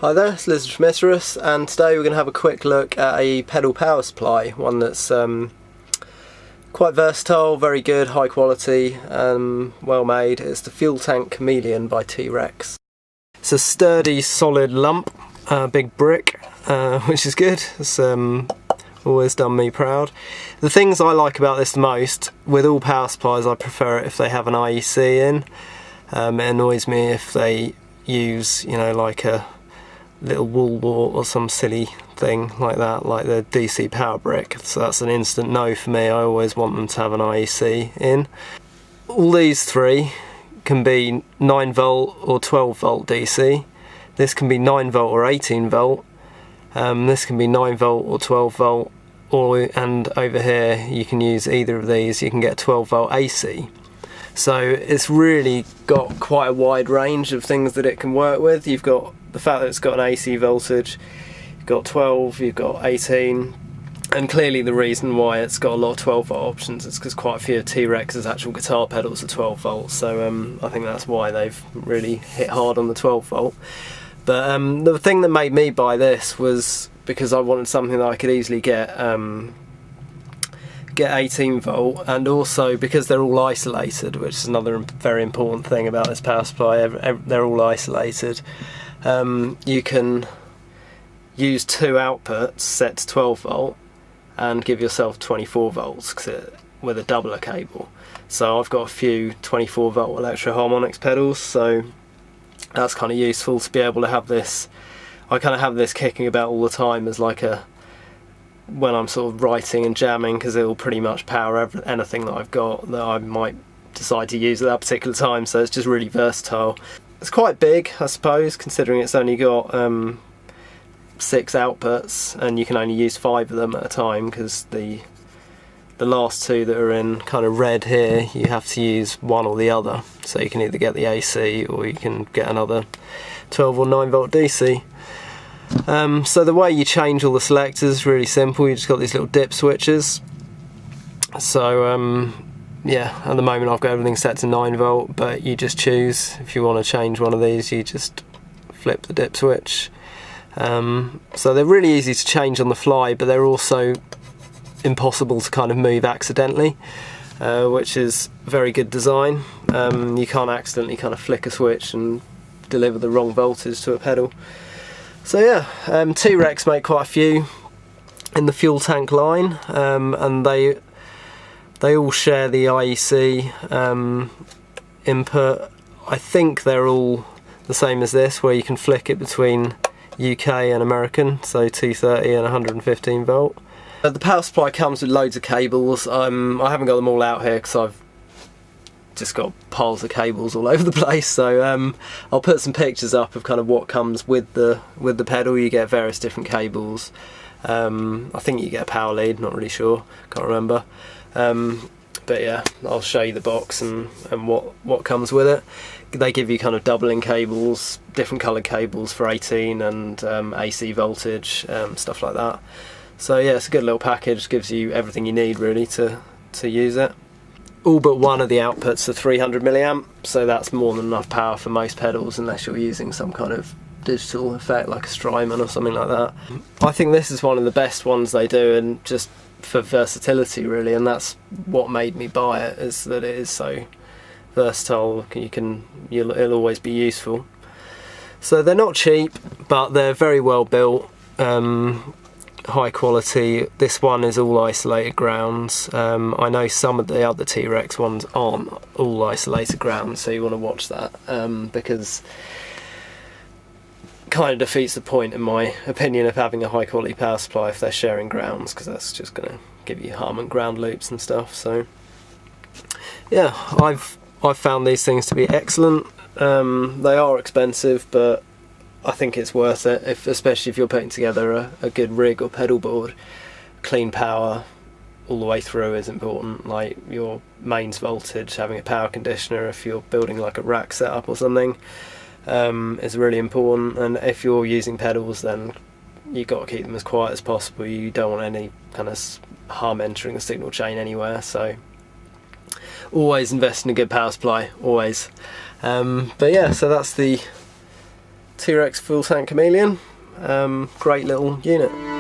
Hi there, it's Liz from Isurus, and today we're going to have a quick look at a pedal power supply, one that's quite versatile, very good, high quality, well made. It's the Fuel Tank Chameleon by T-Rex. It's a sturdy, solid lump, big brick, which is good. It's always done me proud. The things I like about this the most, with all power supplies, I prefer it if they have an IEC in. It annoys me if they use, like a little wall wart or some silly thing like that, like the DC power brick. So that's an instant no for me. I always want them to have an IEC in. All these three can be 9 volt or 12 volt DC. This can be 9 volt or 18 volt. This can be 9 volt or 12 volt, and over here you can use either of these. You can get 12 volt AC. So it's really got quite a wide range of things that it can work with. You've got the fact that it's got an AC voltage, you've got 12, you've got 18, and clearly the reason why it's got a lot of 12 volt options is because quite a few of T-Rex's actual guitar pedals are 12 volts, so I think that's why they've really hit hard on the 12 volt. But the thing that made me buy this was because I wanted something that I could easily get 18 volt, and also because they're all isolated, which is another very important thing about this power supply. They're all isolated. You can use 2 outputs set to 12 volt and give yourself 24 volts with a doubler cable. So I've got a few 24 volt electro harmonics pedals, so that's kind of useful to be able to have this. I kind of have this kicking about all the time as like when I'm sort of writing and jamming, because it will pretty much power anything that I've got that I might decide to use at that particular time. So it's just really versatile. It's quite big, I suppose, considering it's only got 6 outputs and you can only use 5 of them at a time, because the last 2 that are in kind of red here, you have to use one or the other. So you can either get the AC or you can get another 12 or 9 volt DC. So the way you change all the selectors is really simple. You just got these little dip switches. So yeah, at the moment I've got everything set to 9 volt, but you just choose if you want to change one of these. You just flip the dip switch. So they're really easy to change on the fly, but they're also impossible to kind of move accidentally, which is very good design. You can't accidentally kind of flick a switch and deliver the wrong voltage to a pedal. So yeah, T-Rex make quite a few in the Fuel Tank line, and they all share the IEC input. I think they're all the same as this, where you can flick it between UK and American, so 230 and 115 volt. The power supply comes with loads of cables. I haven't got them all out here because I've just got piles of cables all over the place, so I'll put some pictures up of kind of what comes with the pedal. You get various different cables. I think you get a power lead, not really sure, can't remember. But yeah, I'll show you the box and what comes with it. They give you kind of doubling cables, different coloured cables for 18 and AC voltage, stuff like that. So yeah, it's a good little package, gives you everything you need really to use it. All but one of the outputs are 300 milliamp, so that's more than enough power for most pedals, unless you're using some kind of digital effect like a Strymon or something like that. I think this is one of the best ones they do, and just for versatility really, and that's what made me buy it, is that it is so versatile. It'll always be useful. So they're not cheap, but they're very well built, high quality. This one is all isolated grounds. I know some of the other T-Rex ones aren't all isolated grounds, so you want to watch that, because kind of defeats the point, in my opinion, of having a high quality power supply if they're sharing grounds, because that's just going to give you Harman ground loops and stuff. So yeah, I've found these things to be excellent. They are expensive, but I think it's worth it, especially if you're putting together a good rig or pedal board. Clean power all the way through is important, like your mains voltage, having a power conditioner if you're building like a rack setup or something, is really important. And if you're using pedals, then you've got to keep them as quiet as possible. You don't want any kind of hum entering the signal chain anywhere, so always invest in a good power supply, always. But yeah, so that's the T-Rex Fuel Tank Chameleon. Great little unit.